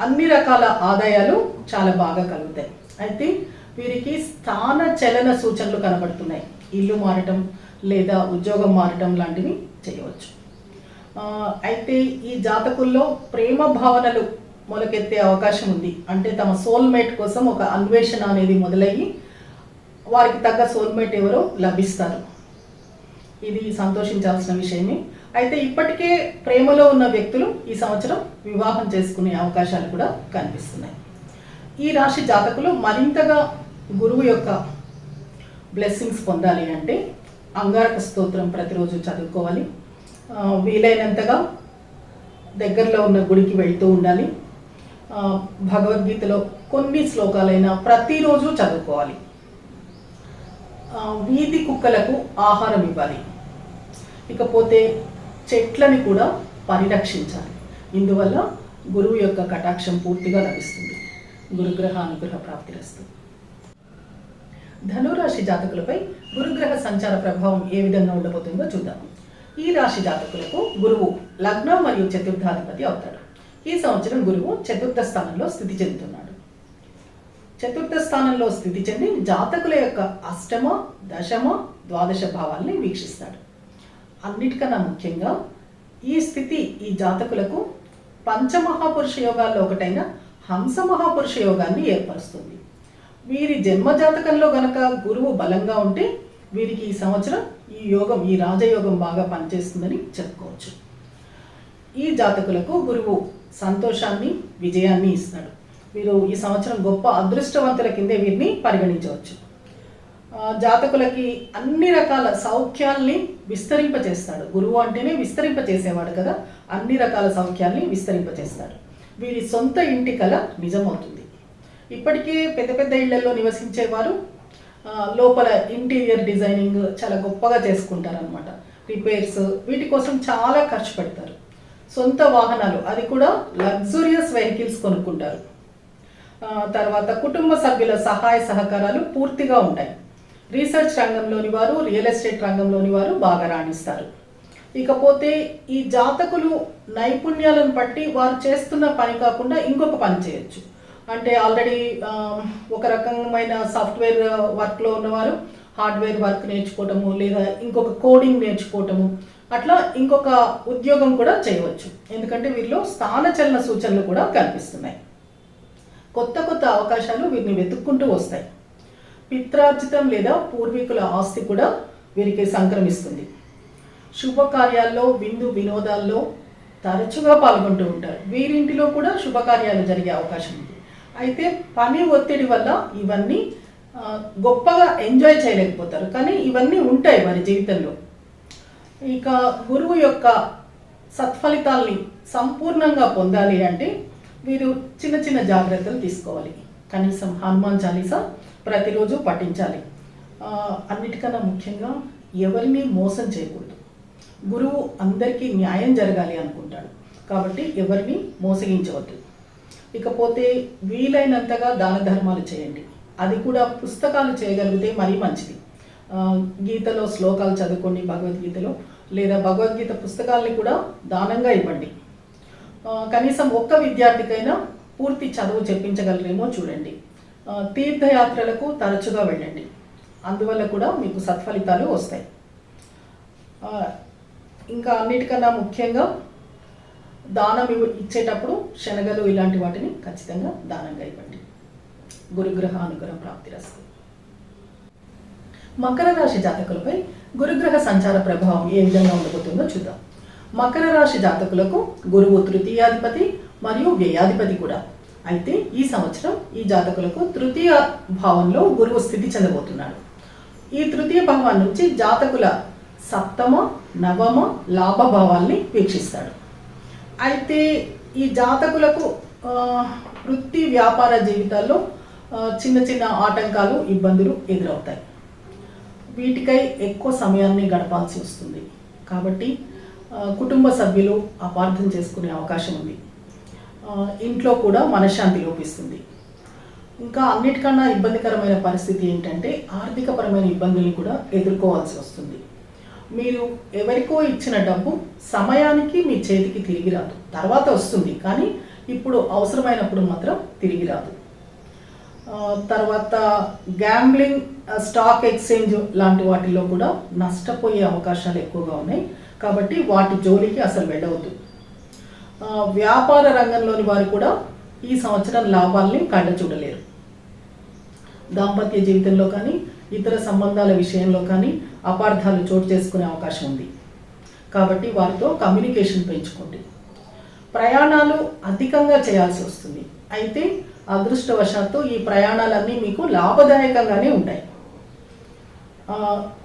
అన్ని రకాల ఆదాయాలు చాలా బాగా కలుగుతాయి. అయితే వీరికి స్థాన చలన సూచనలు కనబడుతున్నాయి. ఇల్లు మారటం లేదా ఉద్యోగం మారటం లాంటివి చేయవచ్చు. అయితే ఈ జాతకుల్లో ప్రేమ భావనలు మొలకెత్తే అవకాశం ఉంది. అంటే తమ సోల్మేట్ కోసం ఒక అన్వేషణ అనేది మొదలయ్యి వారికి తగ్గ సోల్మేట్ ఎవరో లభిస్తారు. ఇది సంతోషించాల్సిన విషయమే. అయితే ఇప్పటికే ప్రేమలో ఉన్న వ్యక్తులు ఈ సంవత్సరం వివాహం చేసుకునే అవకాశాలు కూడా కనిపిస్తున్నాయి. ఈ రాశి జాతకులు మరింతగా గురువు యొక్క బ్లెస్సింగ్స్ పొందాలి అంటే అంగారక స్తోత్రం ప్రతిరోజు చదువుకోవాలి. వీలైనంతగా దగ్గరలో ఉన్న గుడికి వెళ్తూ ఉండాలి. భగవద్గీతలో కొన్ని శ్లోకాలైనా ప్రతిరోజు చదువుకోవాలి. వీధి కుక్కలకు ఆహారం ఇవ్వాలి. ఇకపోతే చెట్లని కూడా పరిరక్షించాలి. ఇందువల్ల గురువు యొక్క కటాక్షం పూర్తిగా లభిస్తుంది. గురుగ్రహ అనుగ్రహ ప్రాప్తిరస్తు. ధనురాశి జాతకులపై గురుగ్రహ సంచార ప్రభావం ఏ విధంగా ఉండబోతుందో చూద్దాం. ఈ రాశి జాతకులకు గురువు లగ్నం మరియు చతుర్థాధిపతి అవుతాడు. ఈ సంవత్సరం గురువు చతుర్థ స్థానంలో స్థితి చెందుతున్నాడు. చతుర్థ స్థానంలో స్థితి చెంది జాతకుల యొక్క అష్టమ, దశమ, ద్వాదశ భావాల్ని వీక్షిస్తాడు. అన్నిటికన్నా ముఖ్యంగా ఈ స్థితి ఈ జాతకులకు పంచమహాపురుష యోగాల్లో ఒకటైన హంస మహాపురుష యోగాన్ని ఏర్పరుస్తుంది. వీరి జన్మ జాతకంలో గనక గురువు బలంగా ఉంటే వీరికి ఈ సంవత్సరం ఈ యోగం, ఈ రాజయోగం బాగా పనిచేస్తుందని చెప్పుకోవచ్చు. ఈ జాతకులకు గురువు సంతోషాన్ని, విజయాన్ని ఇస్తాడు. వీరు ఈ సంవత్సరం గొప్ప అదృష్టవంతుల కిందే వీరిని పరిగణించవచ్చు. జాతకులకి అన్ని రకాల సౌఖ్యాల్ని విస్తరింపచేస్తాడు. గురువు అంటేనే విస్తరింపచేసేవాడు కదా, అన్ని రకాల సౌఖ్యాల్ని విస్తరింపచేస్తాడు. వీరి సొంత ఇంటి కల నిజమవుతుంది. ఇప్పటికే పెద్ద పెద్ద ఇళ్లలో నివసించేవారు లోపల ఇంటీరియర్ డిజైనింగ్ చాలా గొప్పగా చేసుకుంటారనమాట. రిపేర్స్ వీటి కోసం చాలా ఖర్చు పెడతారు. సొంత వాహనాలు, అది కూడా లగ్జూరియస్ వెహికల్స్ కొనుక్కుంటారు. తర్వాత కుటుంబ సభ్యుల సహాయ సహకారాలు పూర్తిగా ఉంటాయి. రీసెర్చ్ రంగంలోని వారు, రియల్ ఎస్టేట్ రంగంలోని వారు బాగా రాణిస్తారు. ఇకపోతే ఈ జాతకులు నైపుణ్యాలను బట్టి వారు చేస్తున్న పని కాకుండా ఇంకొక పని చేయొచ్చు. అంటే ఆల్రెడీ ఒక రకమైన సాఫ్ట్వేర్ వర్క్లో ఉన్నవారు హార్డ్వేర్ వర్క్ నేర్చుకోవటము, లేదా ఇంకొక కోడింగ్ నేర్చుకోవటము, అట్లా ఇంకొక ఉద్యోగం కూడా చేయవచ్చు. ఎందుకంటే వీరిలో స్థానచలన సూచనలు కూడా కనిపిస్తున్నాయి. కొత్త కొత్త అవకాశాలు వీరిని వెతుక్కుంటూ వస్తాయి. పిత్రార్జితం లేదా పూర్వీకుల ఆస్తి కూడా వీరికి సంక్రమిస్తుంది. శుభకార్యాల్లో, విందు వినోదాల్లో తరచుగా పాల్గొంటూ ఉంటారు. వీరింటిలో కూడా శుభకార్యాలు జరిగే అవకాశం ఉంది. అయితే పని ఒత్తిడి వల్ల ఇవన్నీ గొప్పగా ఎంజాయ్ చేయలేకపోతారు, కానీ ఇవన్నీ ఉంటాయి వారి జీవితంలో. ఇక గురువు యొక్క సత్ఫలితాల్ని సంపూర్ణంగా పొందాలి అంటే వీరు చిన్న చిన్న జాగ్రత్తలు తీసుకోవాలి. కనీసం హనుమాన్ చాలీసా ప్రతిరోజు పఠించాలి. అన్నిటికన్నా ముఖ్యంగా ఎవరిని మోసం చేయకూడదు. గురువు అందరికీ న్యాయం జరగాలి అనుకుంటాడు కాబట్టి ఎవరిని మోసగించవద్దు. ఇకపోతే వీలైనంతగా దాన ధర్మాలు చేయండి. అది కూడా పుస్తకాలు చేయగలిగితే మరీ మంచిది. గీతలో శ్లోకాలు చదువుకోండి, భగవద్గీతలో, లేదా భగవద్గీత పుస్తకాలని కూడా దానంగా ఇవ్వండి. కనీసం ఒక్క విద్యార్థికైనా పూర్తి చదువు చెప్పించగలరేమో చూడండి. తీర్థయాత్రలకు తరచుగా వెళ్ళండి, అందువల్ల కూడా మీకు సత్ఫలితాలు వస్తాయి. ఇంకా అన్నిటికన్నా ముఖ్యంగా దానం ఇచ్చేటప్పుడు శనగలు ఇలాంటి వాటిని ఖచ్చితంగా దానంగా ఇవ్వండి. గురుగ్రహ అనుగ్రహ ప్రాప్తిరస్తు. మకర రాశి జాతకులపై గురుగ్రహ సంచార ప్రభావం ఏ విధంగా ఉండబోతుందో చూద్దాం. మకర రాశి జాతకులకు గురువు తృతీయాధిపతి మరియు వ్యయాధిపతి కూడా. అయితే ఈ సంవత్సరం ఈ జాతకులకు తృతీయ భావంలో గురువు స్థితి చెందబోతున్నాడు. ఈ తృతీయ భావం నుంచి జాతకుల సప్తమ, నవమ, లాభ భావాల్ని వీక్షిస్తాడు. అయితే ఈ జాతకులకు వృత్తి వ్యాపార జీవితాల్లో చిన్న చిన్న ఆటంకాలు, ఇబ్బందులు ఎదురవుతాయి. వీటికై ఎక్కువ సమయాన్ని గడపాల్సి వస్తుంది. కాబట్టి కుటుంబ సభ్యులు అపార్థం చేసుకునే అవకాశం ఉంది. ఇంట్లో కూడా మనశ్శాంతి లోపిస్తుంది. ఇంకా అన్నిటికన్నా ఇబ్బందికరమైన పరిస్థితి ఏంటంటే ఆర్థికపరమైన ఇబ్బందుల్ని కూడా ఎదుర్కోవాల్సి వస్తుంది. మీరు ఎవరికో ఇచ్చిన డబ్బు సమయానికి మీ చేతికి తిరిగి రాదు. తర్వాత వస్తుంది, కానీ ఇప్పుడు అవసరమైనప్పుడు మాత్రం తిరిగి రాదు. తర్వాత గ్యాంబ్లింగ్, స్టాక్ ఎక్స్చేంజ్ లాంటి వాటిల్లో కూడా నష్టపోయే అవకాశాలు ఎక్కువగా ఉన్నాయి. కాబట్టి వాటి జోలికి అసలు వెళ్ళవద్దు. వ్యాపార రంగంలోని వారు కూడా ఈ సంవత్సరం లాభాల్ని కళ్ళ చూడలేరు. దాంపత్య జీవితంలో కానీ ఇతర సంబంధాల విషయంలో కానీ అపార్థాలు చోటు చేసుకునే అవకాశం ఉంది. కాబట్టి వారితో కమ్యూనికేషన్ పెంచుకోండి. ప్రయాణాలు అధికంగా చేయాల్సి వస్తుంది. అయితే అదృష్టవశాత్తు ఈ ప్రయాణాలన్నీ మీకు లాభదాయకంగానే ఉంటాయి.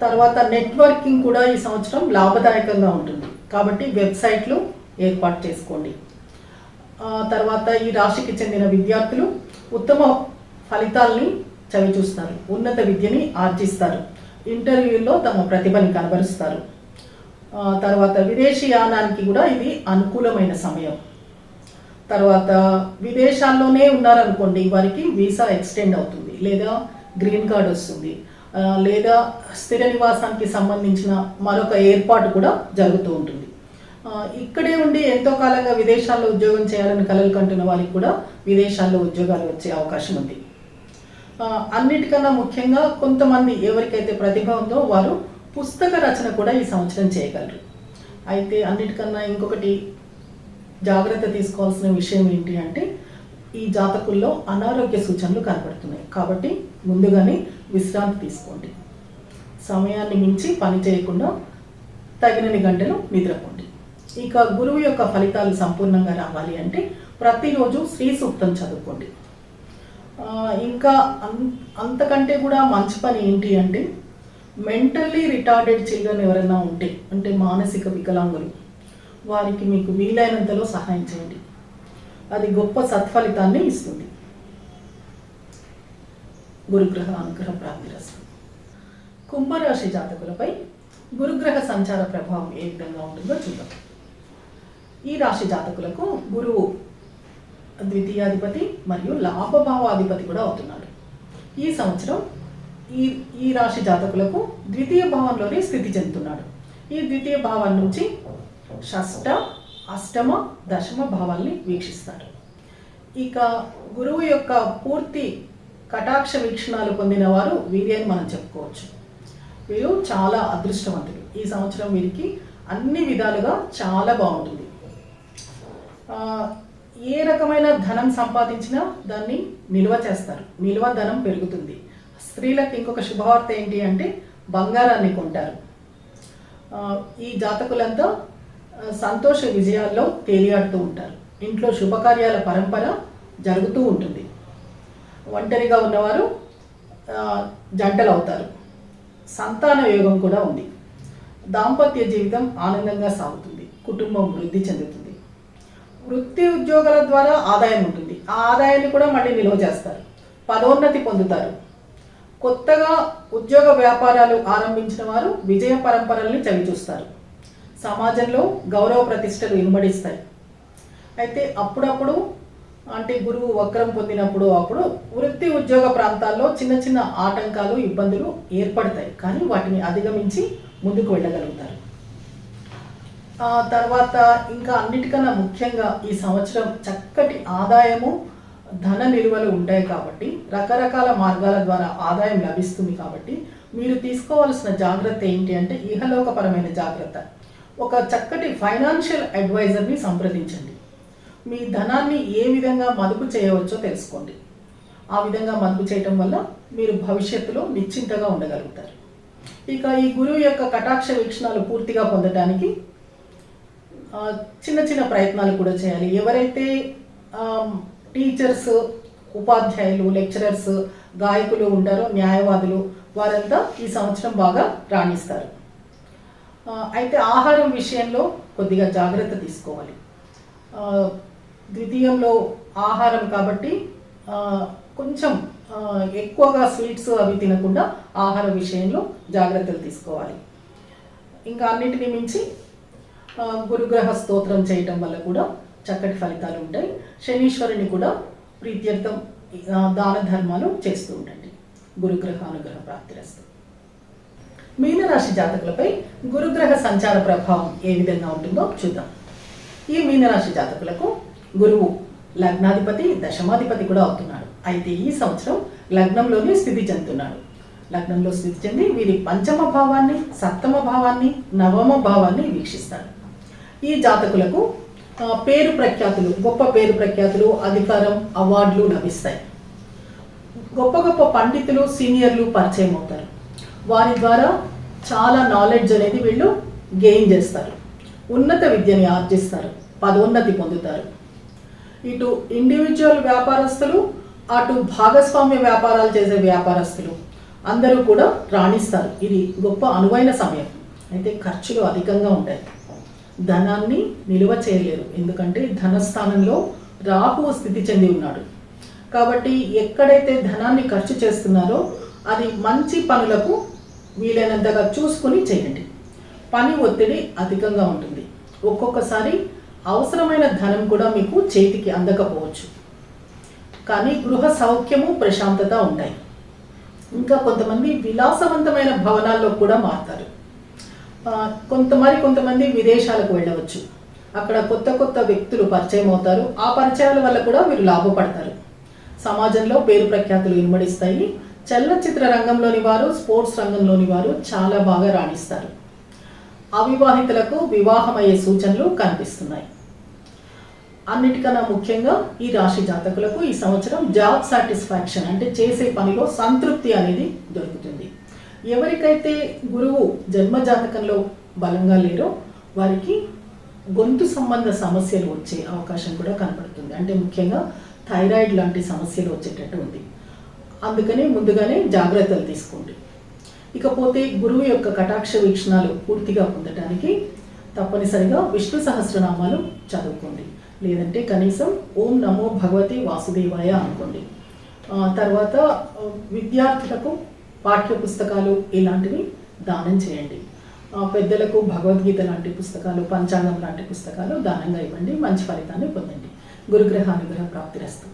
తర్వాత నెట్వర్కింగ్ కూడా ఈ సంవత్సరం లాభదాయకంగా ఉంటుంది కాబట్టి వెబ్సైట్లు ఏర్పాటు చేసుకోండి. తర్వాత ఈ రాశికి చెందిన విద్యార్థులు ఉత్తమ ఫలితాల్ని చవిచూస్తారు, ఉన్నత విద్యని ఆర్జిస్తారు, ఇంటర్వ్యూల్లో తమ ప్రతిభని కనబరుస్తారు. తర్వాత విదేశీయానానికి కూడా ఇది అనుకూలమైన సమయం. తర్వాత విదేశాల్లోనే ఉన్నారనుకోండి, వారికి వీసా ఎక్స్టెండ్ అవుతుంది, లేదా గ్రీన్ కార్డ్ వస్తుంది, లేదా స్థిర నివాసానికి సంబంధించిన మరొక ఏర్పాటు కూడా జరుగుతూ ఉంటుంది. ఇక్కడే ఉండి ఎంతో కాలంగా విదేశాల్లో ఉద్యోగం చేయాలని కలలు కంటున్న వారికి కూడా విదేశాల్లో ఉద్యోగాలు వచ్చే అవకాశం ఉంది. అన్నిటికన్నా ముఖ్యంగా కొంతమంది ఎవరికైతే ప్రతిభ ఉందో వారు పుస్తక రచన కూడా ఈ సంవత్సరం చేయగలరు. అయితే అన్నిటికన్నా ఇంకొకటి జాగ్రత్త తీసుకోవాల్సిన విషయం ఏంటి అంటే, ఈ జాతకుల్లో అనారోగ్య సూచనలు కనపడుతున్నాయి కాబట్టి ముందుగానే విశ్రాంతి తీసుకోండి. సమయాన్ని మించి పని చేయకుండా తగినన్ని గంటలు నిద్రపోండి. ఇక గురువు యొక్క ఫలితాలు సంపూర్ణంగా రావాలి అంటే ప్రతిరోజు శ్రీ సూక్తం చదువుకోండి. ఇంకా అంతకంటే కూడా మంచి పని ఏంటి అంటే, మెంటల్లీ రిటార్డెడ్ చిల్డ్రన్ ఎవరైనా ఉంటే, అంటే మానసిక వికలాంగులు, వారికి మీకు వీలైనంతలో సహాయం చేయండి. అది గొప్ప సత్ఫలితాన్ని ఇస్తుంది. గురుగ్రహ అనుగ్రహ ప్రాప్తిరస్తు. కుంభరాశి జాతకులపై గురుగ్రహ సంచార ప్రభావం ఏ విధంగా ఉంటుందో చూద్దాం. ఈ రాశి జాతకులకు గురువు ద్వితీయాధిపతి మరియు లాభభావాధిపతి కూడా అవుతున్నాడు. ఈ సంవత్సరం ఈ రాశి జాతకులకు ద్వితీయ భావంలోనే స్థితి చెందుతున్నాడు. ఈ ద్వితీయ భావం నుంచి షష్ఠ, అష్టమ, దశమ భావాల్ని వీక్షిస్తాడు. ఇక గురువు యొక్క పూర్తి కటాక్ష వీక్షణాలు పొందిన వారు వీరి అని మనం చెప్పుకోవచ్చు. వీరు చాలా అదృష్టవంతులు. ఈ సంవత్సరం వీరికి అన్ని విధాలుగా చాలా బాగుంటుంది. ఏ రకమైన ధనం సంపాదించినా దాన్ని నిల్వ చేస్తారు, నిల్వ ధనం పెరుగుతుంది. స్త్రీలకు ఇంకొక శుభవార్త ఏంటి అంటే బంగారాన్ని కొంటారు. ఈ జాతకులంతా సంతోష విజయాల్లో తేలియాడుతూ ఉంటారు. ఇంట్లో శుభకార్యాల పరంపర జరుగుతూ ఉంటుంది. ఒంటరిగా ఉన్నవారు జంటలు అవుతారు. సంతాన యోగం కూడా ఉంది. దాంపత్య జీవితం ఆనందంగా సాగుతుంది. కుటుంబం వృద్ధి చెందుతుంది. వృత్తి ఉద్యోగాల ద్వారా ఆదాయం ఉంటుంది. ఆ ఆదాయాన్ని కూడా మళ్ళీ నిల్వ చేస్తారు. పదోన్నతి పొందుతారు. కొత్తగా ఉద్యోగ వ్యాపారాలు ఆరంభించిన వారు విజయ పరంపరల్ని చవిచూస్తారు. సమాజంలో గౌరవ ప్రతిష్టలు ఇనుమడిస్తాయి. అయితే అప్పుడప్పుడు అంటే గురువు వక్రం పొందినప్పుడు అప్పుడు వృత్తి ఉద్యోగ ప్రాంతాల్లో చిన్న చిన్న ఆటంకాలు, ఇబ్బందులు ఏర్పడతాయి. కానీ వాటిని అధిగమించి ముందుకు వెళ్ళగలుగుతారు. తర్వాత ఇంకా అన్నిటికన్నా ముఖ్యంగా ఈ సంవత్సరం చక్కటి ఆదాయము, ధన నిల్వలు ఉంటాయి కాబట్టి రకరకాల మార్గాల ద్వారా ఆదాయం లభిస్తుంది. కాబట్టి మీరు తీసుకోవాల్సిన జాగ్రత్త ఏంటి అంటే ఇహలోకపరమైన జాగ్రత్త. ఒక చక్కటి ఫైనాన్షియల్ అడ్వైజర్ని సంప్రదించండి. మీ ధనాన్ని ఏ విధంగా మదుపు చేయవచ్చో తెలుసుకోండి. ఆ విధంగా మదుపు చేయటం వల్ల మీరు భవిష్యత్తులో నిశ్చింతగా ఉండగలుగుతారు. ఇక ఈ గురువు యొక్క కటాక్ష వీక్షణాలు పూర్తిగా పొందడానికి చిన్న చిన్న ప్రయత్నాలు కూడా చేయాలి. ఎవరైతే టీచర్స్, ఉపాధ్యాయులు, లెక్చరర్స్, గాయకులు ఉంటారో, న్యాయవాదులు, వారంతా ఈ సంవత్సరం బాగా రాణిస్తారు. అయితే ఆహారం విషయంలో కొద్దిగా జాగ్రత్త తీసుకోవాలి. ద్వితీయంలో ఆహారం కాబట్టి కొంచెం ఎక్కువగా స్వీట్స్ అవి తినకుండా ఆహార విషయంలో జాగ్రత్తలు తీసుకోవాలి. ఇంకా అన్నిటిని మించి గురుగ్రహ స్తోత్రం చేయటం వల్ల కూడా చక్కటి ఫలితాలు ఉంటాయి. శనీశ్వరుని కూడా ప్రీత్యర్థం దాన ధర్మాలు చేస్తూ ఉండండి. గురుగ్రహ అనుగ్రహ ప్రాప్తిరస్తు. మీనరాశి జాతకులపై గురుగ్రహ సంచార ప్రభావం ఏ విధంగా ఉంటుందో చూద్దాం. ఈ మీనరాశి జాతకులకు గురువు లగ్నాధిపతి, దశమాధిపతి కూడా అవుతున్నాడు. అయితే ఈ సంవత్సరం లగ్నంలోనే స్థితి చెందుతున్నాడు. లగ్నంలో స్థితి చెంది వీరి పంచమ భావాన్ని, సప్తమ భావాన్ని, నవమ భావాన్ని వీక్షిస్తాడు. ఈ జాతకులకు పేరు ప్రఖ్యాతులు, గొప్ప పేరు ప్రఖ్యాతులు, అధికారం, అవార్డులు లభిస్తాయి. గొప్ప గొప్ప పండితులు, సీనియర్లు పరిచయం అవుతారు. వారి ద్వారా చాలా నాలెడ్జ్ అనేది వీళ్ళు గెయిన్ చేస్తారు. ఉన్నత విద్యని ఆర్జిస్తారు. పదోన్నతి పొందుతారు. ఇటు ఇండివిజువల్ వ్యాపారస్తులు, అటు భాగస్వామ్య వ్యాపారాలు చేసే వ్యాపారస్తులు అందరూ కూడా రాణిస్తారు. ఇది గొప్ప అనువైన సమయం. అయితే ఖర్చులు అధికంగా ఉంటాయి. ధనాన్ని నిలువ చేయలేరు, ఎందుకంటే ధనస్థానంలో రాహువు స్థితి చెంది ఉన్నాడు. కాబట్టి ఎక్కడైతే ధనాన్ని ఖర్చు చేస్తున్నారో అది మంచి పనులకు వీలైనంతగా చూసుకుని చేయండి. పని ఒత్తిడి అధికంగా ఉంటుంది. ఒక్కొక్కసారి అవసరమైన ధనం కూడా మీకు చేతికి అందకపోవచ్చు, కానీ గృహ సౌఖ్యము ప్రశాంతత ఉంటాయి. ఇంకా కొంతమంది విలాసవంతమైన భవనాల్లో కూడా మారుతారు. కొంతమంది విదేశాలకు వెళ్ళవచ్చు. అక్కడ కొత్త కొత్త వ్యక్తులు పరిచయం అవుతారు. ఆ పరిచయాల వల్ల కూడా మీరు లాభపడతారు. సమాజంలో పేరు ప్రఖ్యాతులు ఇనుమడిస్తాయి. చలనచిత్ర రంగంలోని వారు, స్పోర్ట్స్ రంగంలోని వారు చాలా బాగా రాణిస్తారు. అవివాహితులకు వివాహమయ్యే సూచనలు కనిపిస్తున్నాయి. అన్నిటికన్నా ముఖ్యంగా ఈ రాశి జాతకులకు ఈ సంవత్సరం జాబ్ సాటిస్ఫాక్షన్, అంటే చేసే పనిలో సంతృప్తి అనేది దొరుకుతుంది. ఎవరికైతే గురువు జన్మ జాతకంలో బలంగా లేరో వారికి గొంతు సంబంధ సమస్యలు వచ్చే అవకాశం కూడా కనపడుతుంది. అంటే ముఖ్యంగా థైరాయిడ్ లాంటి సమస్యలు వచ్చేటట్టు ఉంది. అందుకని ముందుగానే జాగ్రత్తలు తీసుకోండి. ఇకపోతే గురువు యొక్క కటాక్ష వీక్షణాలు పూర్తిగా పొందడానికి తప్పనిసరిగా విష్ణు సహస్రనామాలు చదువుకోండి. లేదంటే కనీసం ఓం నమో భగవతి వాసుదేవాయ అనుకోండి. తర్వాత విద్యార్థులకు పాఠ్య పుస్తకాలు ఇలాంటివి దానం చేయండి. పెద్దలకు భగవద్గీత లాంటి పుస్తకాలు, పంచాంగం లాంటి పుస్తకాలు దానంగా ఇవ్వండి. మంచి ఫలితాన్ని పొందండి. గురుగ్రహ అనుగ్రహ ప్రాప్తిరస్తు.